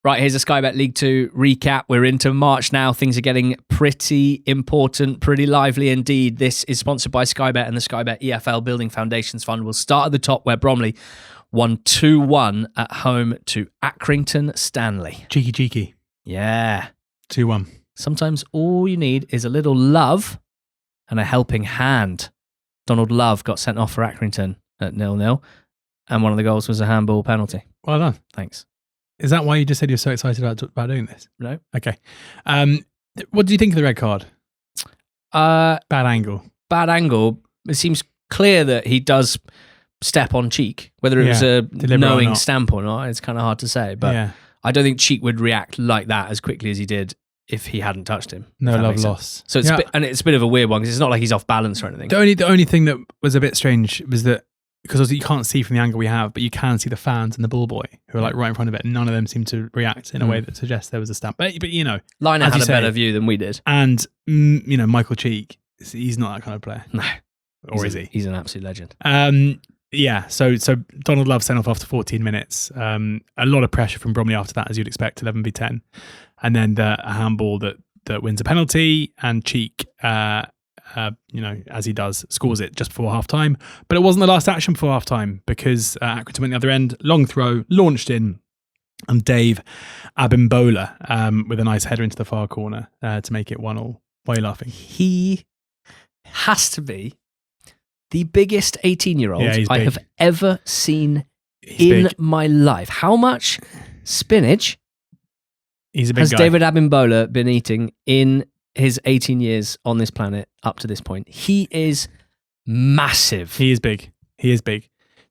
Right, here's a Sky Bet League 2 recap. We're into March now. Things are getting pretty important, pretty lively indeed. This is sponsored by Sky Bet and the Sky Bet EFL Building Foundations Fund. We'll start at the top where Bromley won 2-1 at home to Accrington Stanley. Cheeky. Yeah. 2-1. Sometimes all you need is a little love and a helping hand. Donald Love got sent off for Accrington at 0-0, and one of the goals was a handball penalty. Well done. Thanks. Is that why you just said you're so excited about doing this? No. Okay. What do you think of the red card? Bad angle. Bad angle. It seems clear that he does step on Cheek. Whether it was a knowing stamp or not, it's kind of hard to say. But I don't think Cheek would react like that as quickly as he did if he hadn't touched him. No love lost. So it's it's a bit of a weird one because it's not like he's off balance or anything. The only thing that was a bit strange was that, because you can't see from the angle we have, but you can see the fans and the ball boy who are like right in front of it, and none of them seem to react in a way that suggests there was a stamp. But you know, Liner had a better view than we did. And you know, Michael Cheek, he's not that kind of player. No. Or is he? He's an absolute legend. So Donald Love sent off after 14 minutes. A lot of pressure from Bromley after that, as you'd expect, 11v10. And then a handball that wins a penalty, and Cheek as he does, scores it just before half-time. But it wasn't the last action before half-time, because Accrington went the other end, long throw, launched in, and Dave Abimbola with a nice header into the far corner to make it 1-1. Why are you laughing? He has to be the biggest 18-year-old I have ever seen in my life. How much spinach has David Abimbola been eating in his 18 years on this planet up to this point? He is massive. He is big. Do you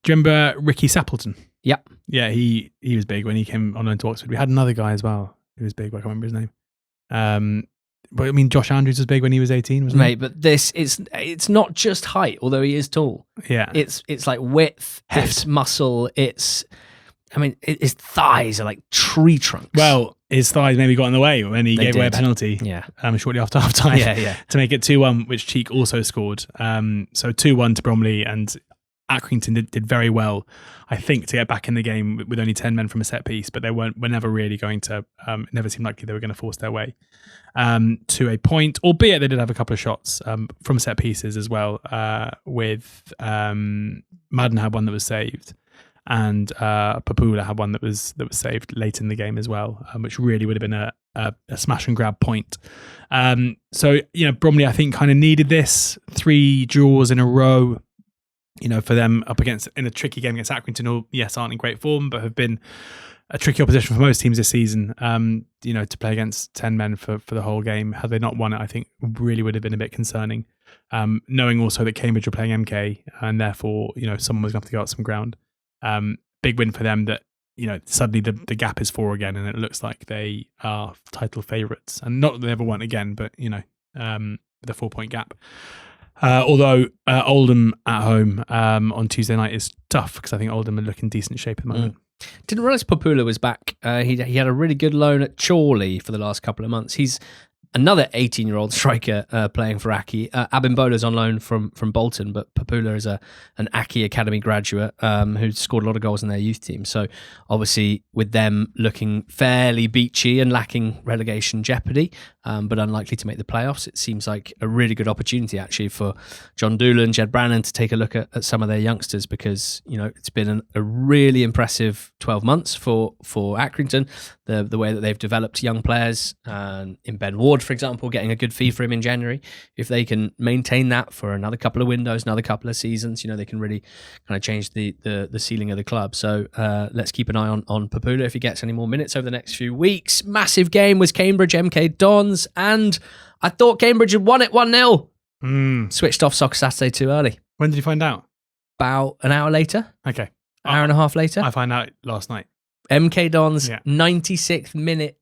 remember Ricky Sappleton? Yep. Yeah, he was big when he came on loan to Oxford. We had another guy as well who was big, but I can't remember his name. But I mean, Josh Andrews was big when he was 18, wasn't he? Mate, but it's not just height, although he is tall. Yeah. It's like width, it's muscle, his thighs are like tree trunks. Well, his thighs maybe got in the way when he gave away a penalty. Yeah. Shortly after half time. Yeah. To make it 2-1, which Cheek also scored. So 2-1 to Bromley, and Accrington did very well, I think, to get back in the game with only 10 men from a set piece, but they were never really going to, it never seemed likely they were going to force their way to a point, albeit they did have a couple of shots from set pieces as well, with Madden had one that was saved, and Papula had one that was saved late in the game as well, which really would have been a smash and grab point. So, Bromley, I think, kind of needed this 3 draws in a row, for them up against, in a tricky game against Accrington, who, yes, aren't in great form, but have been a tricky opposition for most teams this season. To play against 10 men for the whole game, had they not won it, I think really would have been a bit concerning. Knowing also that Cambridge were playing MK, and therefore, someone was going to have to go out some ground. Big win for them that, suddenly the gap is 4 again, and it looks like they are title favourites. And not that they ever won again, but, the 4-point gap. Although Oldham at home on Tuesday night is tough, because I think Oldham are looking decent shape at the moment. Didn't realise Papula was back. He had a really good loan at Crawley for the last couple of months. He's another 18-year-old striker playing for Aki. Abimbola's on loan from Bolton, but Papula is an Aki Academy graduate who scored a lot of goals in their youth team. So obviously with them looking fairly beachy and lacking relegation jeopardy, but unlikely to make the playoffs, it seems like a really good opportunity actually for John Doolan, Jed Brannan to take a look at some of their youngsters, because it's been a really impressive 12 months for Accrington, the way that they've developed young players, in Ben Ward, for example, getting a good fee for him in January. If they can maintain that for another couple of windows, another couple of seasons, they can really kind of change the ceiling of the club. So let's keep an eye on Papula if he gets any more minutes over the next few weeks. Massive game was Cambridge MK Dons, and I thought Cambridge had won it 1-0. Switched off Soccer Saturday too early. When did you find out? About an hour later. Okay. Hour and a half later. I found out last night. MK Dons, 96th minute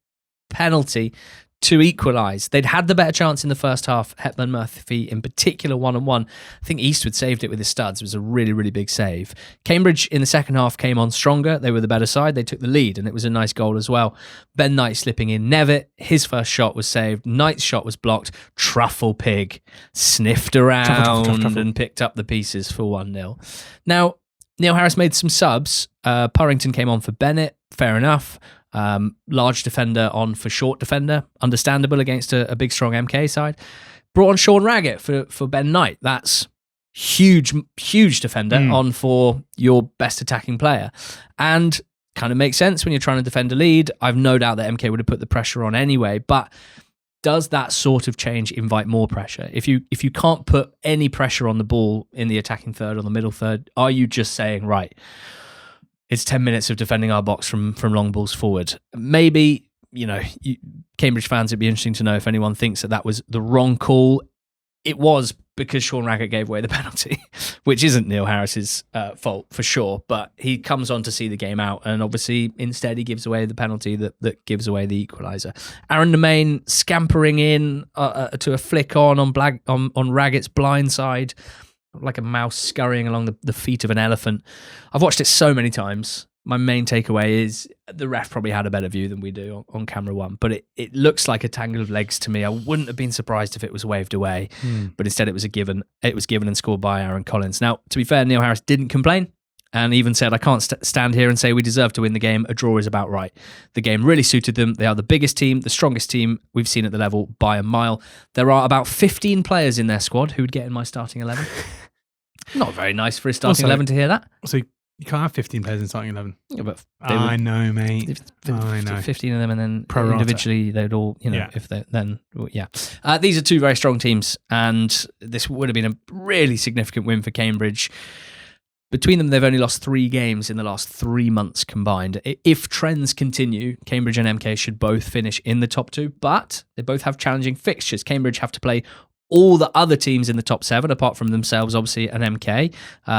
penalty to equalise. They'd had the better chance in the first half. Hetland Murphy in particular, 1-on-1. I think Eastwood saved it with his studs. It was a really, really big save. Cambridge in the second half came on stronger. They were the better side. They took the lead, and it was a nice goal as well. Ben Knight slipping in. Nevitt, his first shot was saved. Knight's shot was blocked. Truffle Pig sniffed around Truffle. and picked up the pieces for 1-0. Now, Neil Harris made some subs. Purrington came on for Bennett. Fair enough. Large defender on for short defender. Understandable against a big, strong MK side. Brought on Sean Raggett for Ben Knight. That's huge defender on for your best attacking player. And kind of makes sense when you're trying to defend a lead. I've no doubt that MK would have put the pressure on anyway, but does that sort of change invite more pressure? If you can't put any pressure on the ball in the attacking third or the middle third, are you just saying, right, it's 10 minutes of defending our box from long balls forward? Maybe, Cambridge fans, it'd be interesting to know if anyone thinks that was the wrong call. It was, because Sean Raggett gave away the penalty, which isn't Neil Harris's fault for sure, but he comes on to see the game out, and obviously instead he gives away the penalty that gives away the equaliser. Aaron Nemain scampering in to a flick on Raggett's blind side, like a mouse scurrying along the feet of an elephant. I've watched it so many times. My main takeaway is the ref probably had a better view than we do on camera one, but it looks like a tangle of legs to me. I wouldn't have been surprised if it was waved away, but instead it was given and scored by Aaron Collins. Now, to be fair, Neil Harris didn't complain and even said, I can't stand here and say we deserve to win the game. A draw is about right. The game really suited them. They are the biggest team, the strongest team we've seen at the level by a mile. There are about 15 players in their squad who would get in my starting 11. Not very nice for a starting 11 to hear that. So you can't have 15 players in starting 11. Yeah, but I know, mate. I know. 15 of them, and then Pro rata. Individually they'd all, if they then, yeah. These are two very strong teams, and this would have been a really significant win for Cambridge. Between them, they've only lost 3 games in the last 3 months combined. If trends continue, Cambridge and MK should both finish in the top 2, but they both have challenging fixtures. Cambridge have to play all the other teams in the top 7, apart from themselves, obviously, and MK.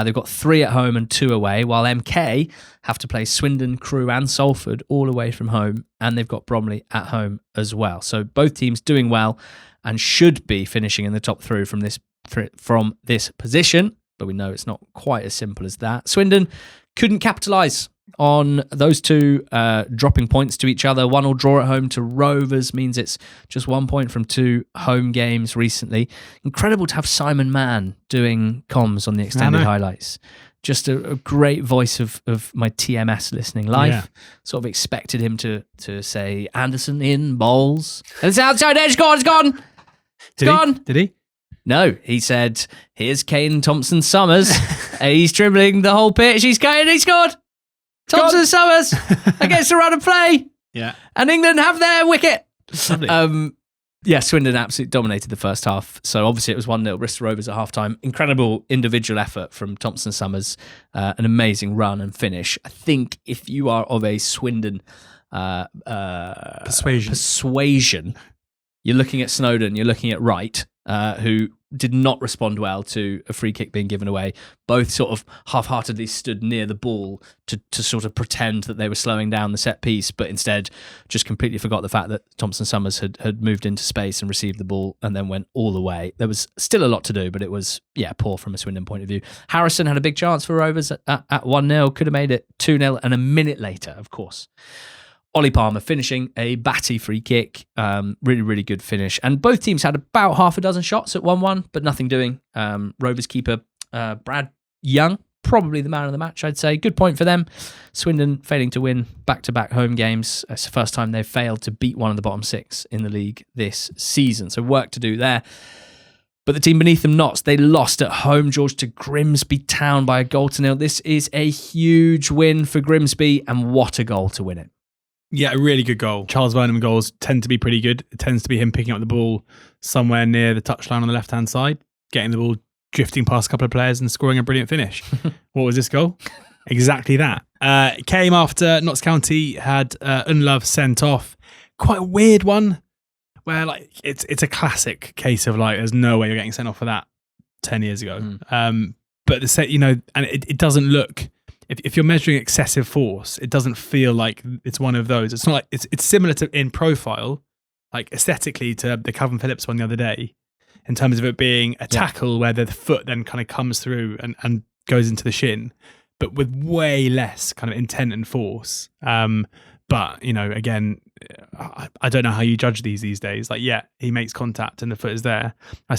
They've got 3 at home and 2 away, while MK have to play Swindon, Crewe and Salford all away from home, and they've got Bromley at home as well. So both teams doing well and should be finishing in the top 3 from this position, but we know it's not quite as simple as that. Swindon couldn't capitalise on those two dropping points to each other. 1-1 draw at home to Rovers means it's just 1 point from 2 home games recently. Incredible to have Simon Mann doing comms on the extended highlights. Just a great voice of my TMS listening life. Yeah. Sort of expected him to say Anderson in, Bowles. And it's outside edge, it's gone. Did he? No, he said, here's Kane Thompson-Summers. He's dribbling the whole pitch. He's going, he scored. Thompson-Summers against the run of play. Yeah. And England have their wicket. Swindon absolutely dominated the first half. So obviously it was 1-0 Bristol Rovers at halftime. Incredible individual effort from Thompson-Summers. An amazing run and finish. I think if you are of a Swindon persuasion, you're looking at Snowden, you're looking at Wright, who did not respond well to a free kick being given away. Both sort of half-heartedly stood near the ball to sort of pretend that they were slowing down the set piece, but instead just completely forgot the fact that Thompson-Summers had moved into space and received the ball and then went all the way. There was still a lot to do, but it was, poor from a Swindon point of view. Harrison had a big chance for Rovers at 1-0, could have made it 2-0, and a minute later, of course, Ollie Palmer finishing a batty free kick. Really, really good finish. And both teams had about half a dozen shots at 1-1, but nothing doing. Rovers keeper Brad Young, probably the man of the match, I'd say. Good point for them. Swindon failing to win back-to-back home games. It's the first time they've failed to beat one of the bottom 6 in the league this season. So work to do there. But the team beneath them Notts, they lost at home, George, to Grimsby Town by 1-0. This is a huge win for Grimsby, and what a goal to win it. Yeah, a really good goal. Charles Burnham goals tend to be pretty good. It tends to be him picking up the ball somewhere near the touchline on the left-hand side, getting the ball drifting past a couple of players and scoring a brilliant finish. What was this goal? Exactly that. It came after Notts County had Unlove sent off. Quite a weird one, where it's a classic case of there's no way you're getting sent off for that 10 years ago. But it doesn't look. If you're measuring excessive force, it doesn't feel like it's one of those. It's not like it's similar to in profile, like aesthetically to the Calvin Phillips one the other day, in terms of it being a tackle where the foot then kind of comes through and goes into the shin, but with way less kind of intent and force. But again, I don't know how you judge these days. He makes contact and the foot is there. I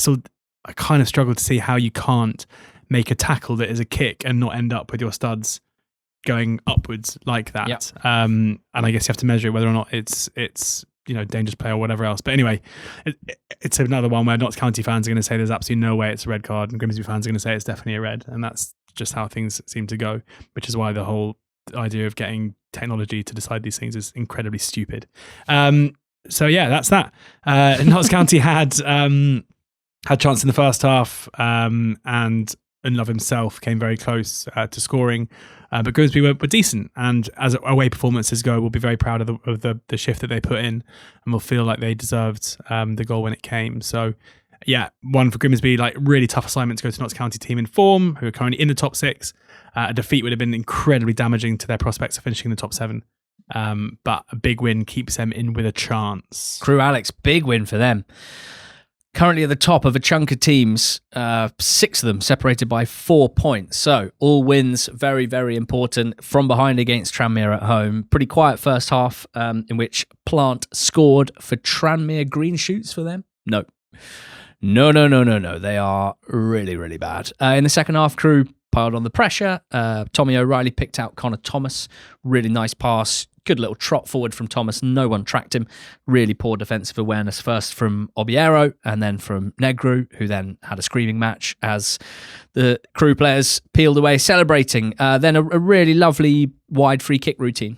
kind of struggle to see how you can't make a tackle that is a kick and not end up with your studs going upwards like that. Yep. And I guess you have to measure it whether or not it's dangerous play or whatever else. But anyway, it's another one where Notts County fans are going to say there's absolutely no way it's a red card, and Grimsby fans are going to say it's definitely a red, and that's just how things seem to go, which is why the whole idea of getting technology to decide these things is incredibly stupid. So yeah, that's that. Notts County had chance in the first half, and Unlove himself came very close to scoring, but Grimsby were decent, and as away performances go, we'll be very proud of the shift that they put in, and we'll feel like they deserved the goal when it came. So yeah, one for Grimsby, like really tough assignment to go to Notts County team in form, who are currently in the top 6. A defeat would have been incredibly damaging to their prospects of finishing in the top 7. But a big win keeps them in with a chance. Crewe, Alex, big win for them. Currently at the top of a chunk of teams, 6 of them separated by 4 points. So all wins, very, very important. From behind against Tranmere at home. Pretty quiet first half, in which Plant scored for Tranmere. Green shoots for them? No. They are really, really bad. In the second half, Crewe piled on the pressure. Tommy O'Reilly picked out Connor Thomas. Really nice pass. Good little trot forward from Thomas. No one tracked him. Really poor defensive awareness, first from Obiero and then from Negru, who then had a screaming match as the Crewe players peeled away celebrating. Then a really lovely wide free kick routine.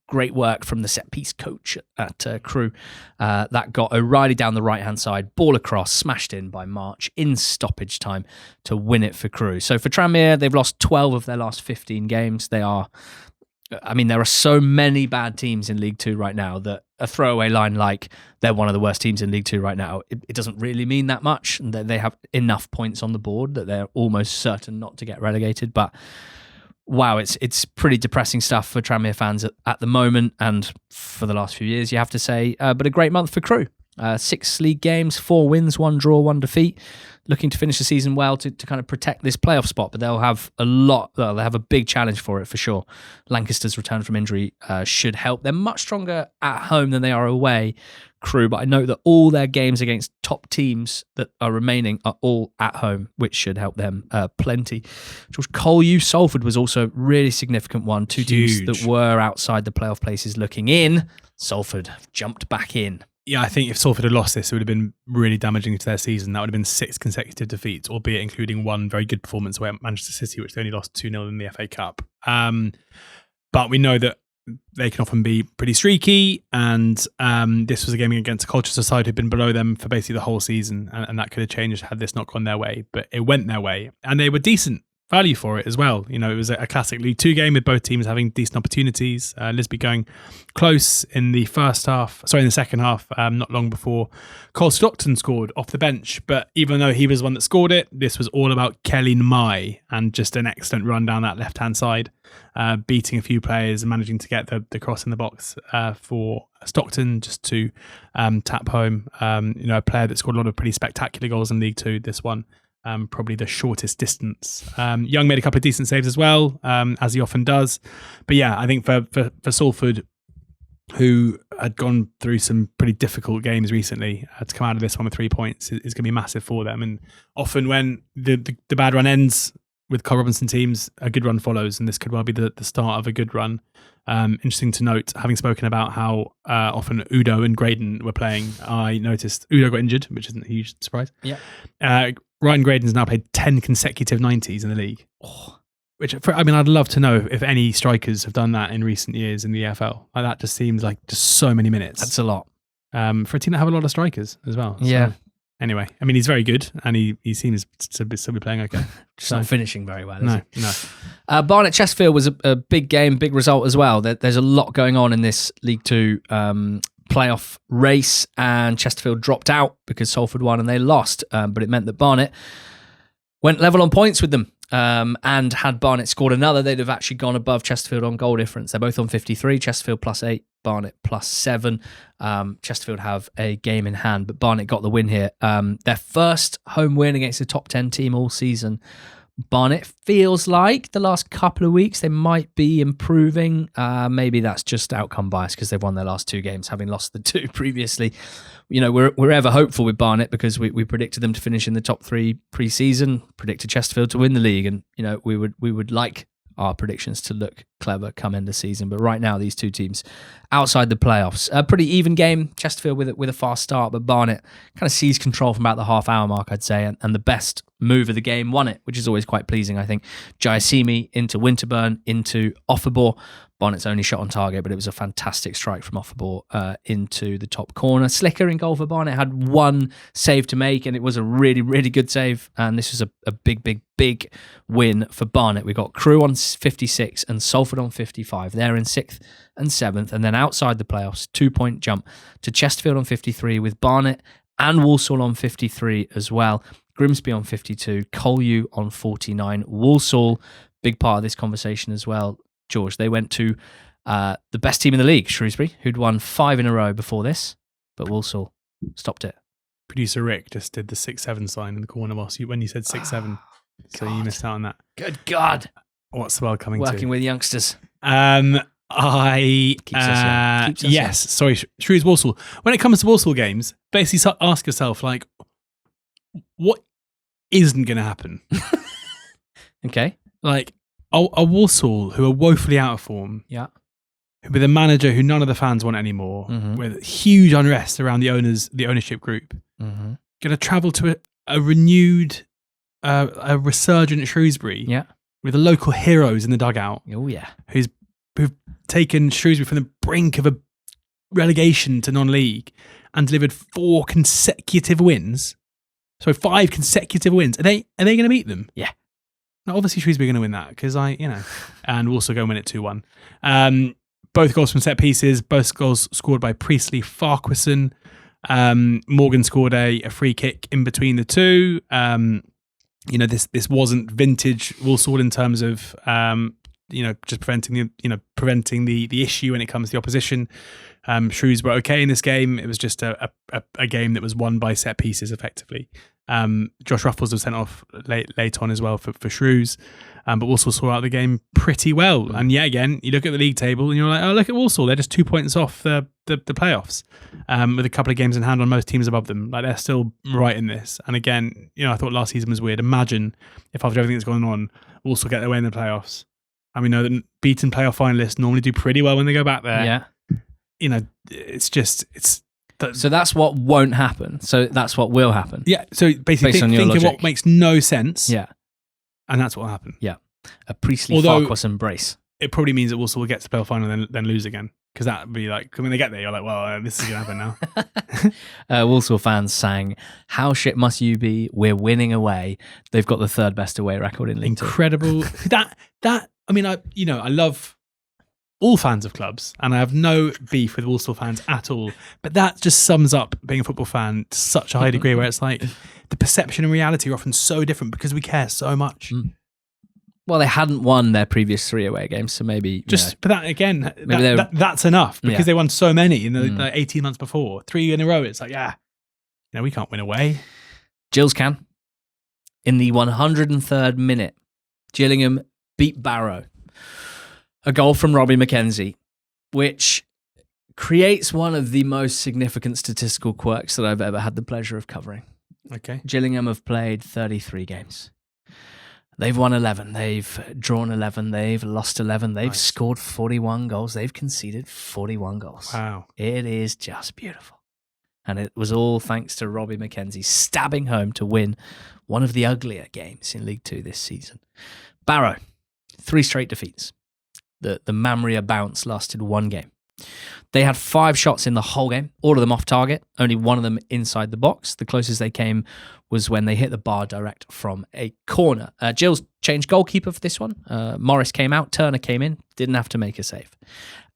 Great work from the set piece coach at Crewe. That got O'Reilly down the right hand side, ball across, smashed in by March in stoppage time to win it for Crewe. So for Tranmere, they've lost 12 of their last 15 games. There are so many bad teams in League Two right now that a throwaway line like they're one of the worst teams in League Two right now, it doesn't really mean that much. They have enough points on the board that they're almost certain not to get relegated. But wow, it's pretty depressing stuff for Tranmere fans at the moment and for the last few years, you have to say. But a great month for Crewe. 6 league games, 4 wins, 1 draw, 1 defeat. Looking to finish the season well to kind of protect this playoff spot, but they'll have they have a big challenge for it for sure. Lancaster's return from injury should help. They're much stronger at home than they are away, Crewe, but I know that all their games against top teams that are remaining are all at home, which should help them plenty. George Colchester, Salford was also a really significant one. 2 teams that were outside the playoff places looking in. Salford have jumped back in. Yeah, I think if Salford had lost this, it would have been really damaging to their season. That would have been 6 consecutive defeats, albeit including 1 very good performance away at Manchester City, which they only lost 2-0 in the FA Cup. But we know that they can often be pretty streaky, and this was a game against a Colchester side who'd been below them for basically the whole season, and that could have changed had this not gone their way. But it went their way, and they were decent value for it as well. You know, it was a classic League Two game with both teams having decent opportunities. Lisby going close in the second half, not long before Cole Stockton scored off the bench. But even though he was the one that scored it, this was all about Kelly Mai and just an excellent run down that left-hand side, beating a few players and managing to get the cross in the box for Stockton just to tap home. A player that scored a lot of pretty spectacular goals in League Two, this one. Probably the shortest distance. Young made a couple of decent saves as well, as he often does. But yeah, I think for Salford, who had gone through some pretty difficult games recently, to come out of this one with 3 points is going to be massive for them. And often when the bad run ends with Carl Robinson teams, a good run follows, and this could well be the start of a good run. Interesting to note, having spoken about how often Udo and Graydon were playing, I noticed Udo got injured, which isn't a huge surprise. Yeah. Ryan Graydon's now played 10 consecutive 90s in the league. I'd love to know if any strikers have done that in recent years in the EFL. Like, that just seems like just so many minutes. That's a lot. For a team that have a lot of strikers as well. Yeah. So, anyway, I mean, he's very good, and he seems to still be playing okay. Just not finishing very well, is he? No. Barnet Chesterfield was a big game, big result as well. There's a lot going on in this League Two playoff race, and Chesterfield dropped out because Salford won and they lost. But it meant that Barnet went level on points with them. And had Barnet scored another, they'd have actually gone above Chesterfield on goal difference. They're both on 53, Chesterfield +8, Barnet +7. Chesterfield have a game in hand, but Barnet got the win here. Their first home win against a top 10 team all season. Barnet feels like the last couple of weeks they might be improving. Maybe that's just outcome bias because they've won their last 2 games, having lost the 2 previously. You know, we're ever hopeful with Barnet because we predicted them to finish in the top 3 pre-season, predicted Chesterfield to win the league, and you know we would like our predictions to look clever come end of season. But right now, these two teams outside the playoffs. A pretty even game. Chesterfield with a fast start, but Barnet kind of seized control from about the half-hour mark, I'd say, and the best move of the game won it, which is always quite pleasing, I think. Giassimi into Winterburn, into Offerbore. Barnet's only shot on target, but it was a fantastic strike from Offerbore into the top corner. Slicker in goal for Barnet had one save to make, and it was a really, really good save. And this was a big, big, big win for Barnet. We got Crewe on 56 and Salford on 55. They're in 6th and 7th. And then outside the playoffs, 2-point jump to Chesterfield on 53 with Barnet and Walsall on 53 as well. Grimsby on 52, Colchester on 49. Walsall, big part of this conversation as well. George, they went to the best team in the league, Shrewsbury, who'd won 5 in a row before this, but Walsall stopped it. Producer Rick just did the 6-7 sign in the corner when you said 6-7, so you missed out on that. Good God. What's the world coming to? Working with youngsters. Keeps us yes, sorry, Shrews Walsall. When it comes to Walsall games, basically ask yourself, like, what isn't going to happen? Okay. Like, a Walsall who are woefully out of form. Yeah. With a manager who none of the fans want anymore, with huge unrest around the ownership group, going to travel to a renewed, a resurgent Shrewsbury, with the local heroes in the dugout. Oh yeah, who've taken Shrewsbury from the brink of a relegation to non-league and delivered 4 consecutive wins. So 5 consecutive wins. Are they going to beat them? Yeah. Now, obviously, Shrewsbury are going to win that because and we'll also go and win it 2-1. Both goals from set pieces, both goals scored by Priestley Farquharson. Morgan scored a free kick in between the two. This wasn't vintage Walsall in terms of just preventing the issue when it comes to the opposition. Shrewsbury were okay in this game. It was just a game that was won by set pieces effectively. Josh Ruffles was sent off late on as well for Shrews, but Walsall saw out the game pretty well. And yet again, you look at the league table and you're like, oh, look at Walsall. They're just 2 points off the playoffs, with a couple of games in hand on most teams above them. Like, they're still right in this. And again, I thought last season was weird. Imagine if after everything that's going on, Walsall get their way in the playoffs. And we know that beaten playoff finalists normally do pretty well when they go back there. Yeah. So that's what won't happen. So that's what will happen. Yeah. So basically, think of what makes no sense. Yeah. And that's what will happen. Yeah. A Priestley Farquharson brace. It probably means that Walsall will get to the playoff final and then lose again. Because that would be like, when they get there, you're like, well, this is going to happen now. Walsall fans sang, "How shit must you be? We're winning away." They've got the 3rd best away record in League Two. Incredible. I love all fans of clubs, and I have no beef with Walsall fans at all. But that just sums up being a football fan to such a high degree, where it's like the perception and reality are often so different because we care so much. Well, they hadn't won their previous 3 away games, so maybe but that again, that's enough because they won so many in the 18 months before, 3 in a row. It's like, we can't win away. Gills can. In the 103rd minute, Gillingham beat Barrow. A goal from Robbie McKenzie, which creates one of the most significant statistical quirks that I've ever had the pleasure of covering. Okay. Gillingham have played 33 games. They've won 11. They've drawn 11. They've lost 11. They've scored 41 goals. They've conceded 41 goals. Wow. It is just beautiful. And it was all thanks to Robbie McKenzie stabbing home to win one of the uglier games in League Two this season. Barrow, 3 straight defeats. The Mamria bounce lasted 1 game. They had 5 shots in the whole game, all of them off target, only 1 of them inside the box. The closest they came was when they hit the bar direct from a corner. Gills changed goalkeeper for this one. Morris came out, Turner came in, didn't have to make a save.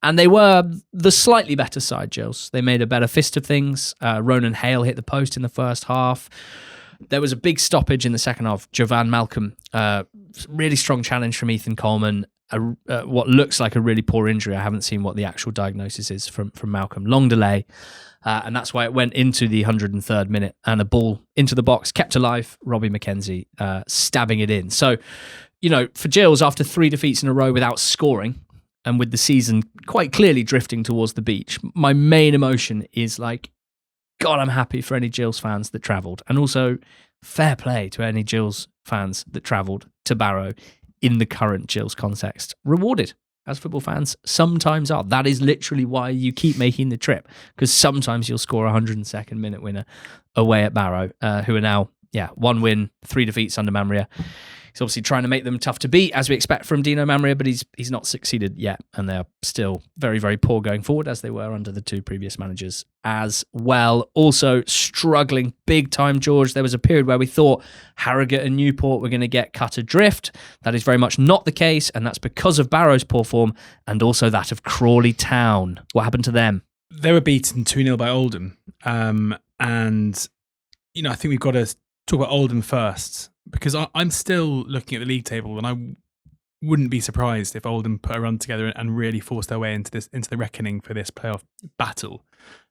And they were the slightly better side, Gills. They made a better fist of things. Ronan Hale hit the post in the first half. There was a big stoppage in the second half. Jovan Malcolm, really strong challenge from Ethan Coleman. What looks like a really poor injury. I haven't seen what the actual diagnosis is from Malcolm. Long delay. And that's why it went into the 103rd minute and a ball into the box, kept alive. Robbie McKenzie stabbing it in. So, for Gills, after 3 defeats in a row without scoring and with the season quite clearly drifting towards the beach, my main emotion is like, God, I'm happy for any Gills fans that travelled. And also, fair play to any Gills fans that travelled to Barrow in the current Gills context, rewarded, as football fans sometimes are. That is literally why you keep making the trip, because sometimes you'll score a 102nd minute winner away at Barrow, who are now, 1 win, 3 defeats under Mamria. He's obviously trying to make them tough to beat, as we expect from Dino Mamria, but he's not succeeded yet, and they're still very, very poor going forward, as they were under the 2 previous managers as well. Also struggling big time, George. There was a period where we thought Harrogate and Newport were going to get cut adrift. That is very much not the case, and that's because of Barrow's poor form and also that of Crawley Town. What happened to them? They were beaten 2-0 by Oldham, and I think we've got to talk about Oldham first, because I'm still looking at the league table, and I wouldn't be surprised if Oldham put a run together and really forced their way into the reckoning for this playoff battle.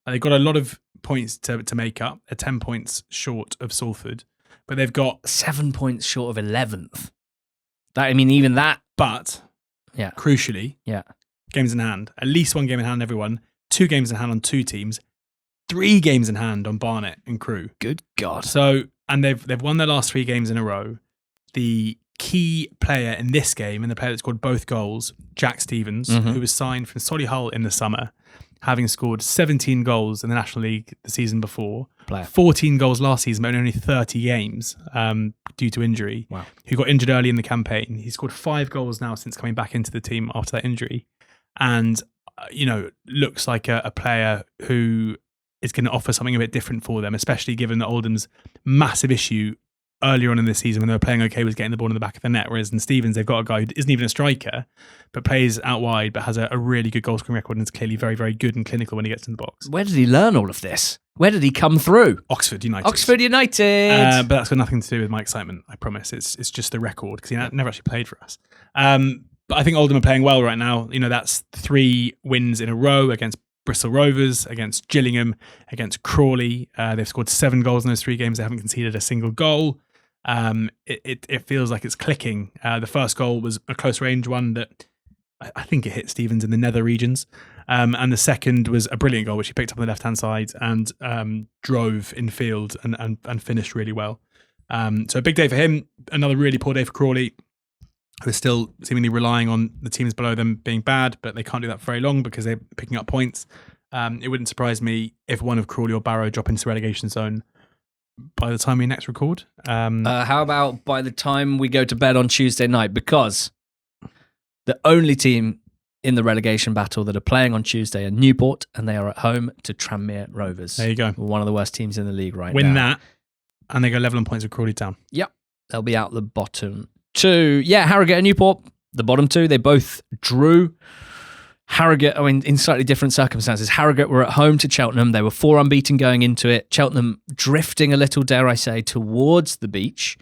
They've got a lot of points to make up. They're 10 points short of Salford, but they've got 7 points short of 11th. Even that. But crucially, games in hand. At least 1 game in hand, everyone. 2 games in hand on 2 teams. 3 games in hand on Barnet and Crewe. Good God. So, and they've won their last 3 games in a row. The key player in this game, and the player that scored both goals, Jack Stevens, who was signed from Solihull in the summer, having scored 17 goals in the National League the season before, 14 goals last season, but only 30 games due to injury. Wow. Who got injured early in the campaign. He's scored 5 goals now since coming back into the team after that injury. And, looks like a player who is going to offer something a bit different for them, especially given that Oldham's massive issue earlier on in this season when they were playing okay was getting the ball in the back of the net, whereas in Stevens they've got a guy who isn't even a striker but plays out wide but has a really good goal scoring record and is clearly very, very good and clinical when he gets in the box. Where did he learn all of this? Where did he come through? Oxford United. But that's got nothing to do with my excitement, I promise. It's just the record, because he never actually played for us. But I think Oldham are playing well right now. That's 3 wins in a row against Bristol Rovers, against Gillingham, against Crawley. They've scored 7 goals in those 3 games. They haven't conceded a single goal. It feels like it's clicking. The first goal was a close range one that I think it hit Stevens in the nether regions. And the second was a brilliant goal, which he picked up on the left-hand side and drove in field and finished really well. So a big day for him. Another really poor day for Crawley, who are still seemingly relying on the teams below them being bad, but they can't do that for very long because they're picking up points. It wouldn't surprise me if one of Crawley or Barrow drop into the relegation zone by the time we next record. How about by the time we go to bed on Tuesday night? Because the only team in the relegation battle that are playing on Tuesday are Newport, and they are at home to Tranmere Rovers. There you go. One of the worst teams in the league right now. Win that, and they go level on points with Crawley Town. Yep. They'll be out the bottom 2. Yeah, Harrogate and Newport, the bottom 2. They both drew. Harrogate, in slightly different circumstances. Harrogate were at home to Cheltenham. They were 4 unbeaten going into it. Cheltenham drifting a little, dare I say, towards the beach.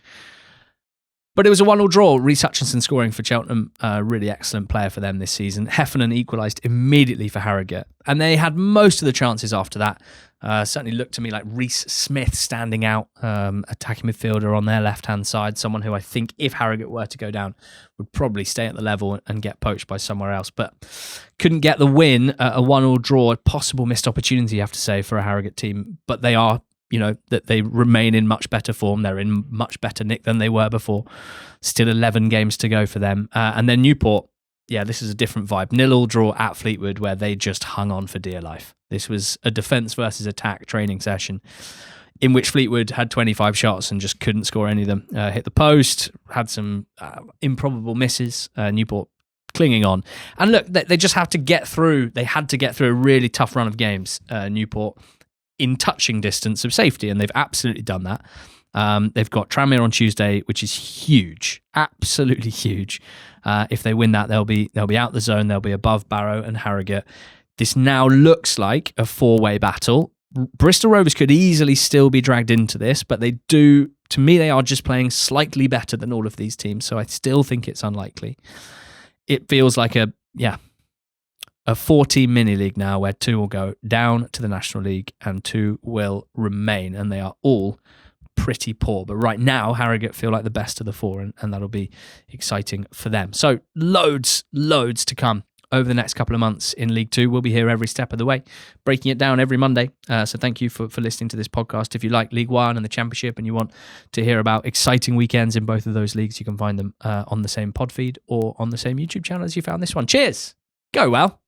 But it was a 1-1 draw. Reece Hutchinson scoring for Cheltenham, a really excellent player for them this season. Heffernan equalised immediately for Harrogate. And they had most of the chances after that. Certainly looked to me like Reece Smith standing out, attacking midfielder on their left-hand side, someone who I think if Harrogate were to go down would probably stay at the level and get poached by somewhere else. But couldn't get the win, a 1-1 draw, a possible missed opportunity, you have to say, for a Harrogate team. But they are, that they remain in much better form. They're in much better nick than they were before. Still 11 games to go for them. And then Newport, this is a different vibe. 0-0 draw at Fleetwood, where they just hung on for dear life. This was a defence versus attack training session in which Fleetwood had 25 shots and just couldn't score any of them. Hit the post, had some improbable misses. Newport clinging on. And look, they just have to get through. They had to get through a really tough run of games, Newport, in touching distance of safety, and they've absolutely done that. They've got Tranmere on Tuesday, which is huge, absolutely huge. If they win that, they'll be out the zone. They'll be above Barrow and Harrogate. This now looks like a 4-way battle. Bristol Rovers could easily still be dragged into this, but they do. To me, they are just playing slightly better than all of these teams, so I still think it's unlikely. It feels like a 4-team mini-league now, where 2 will go down to the National League and 2 will remain, and they are all pretty poor. But right now, Harrogate feel like the best of the 4, and that'll be exciting for them. So loads to come over the next couple of months in League Two. We'll be here every step of the way, breaking it down every Monday. So thank you for listening to this podcast. If you like League One and the Championship and you want to hear about exciting weekends in both of those leagues, you can find them on the same pod feed or on the same YouTube channel as you found this one. Cheers! Go well!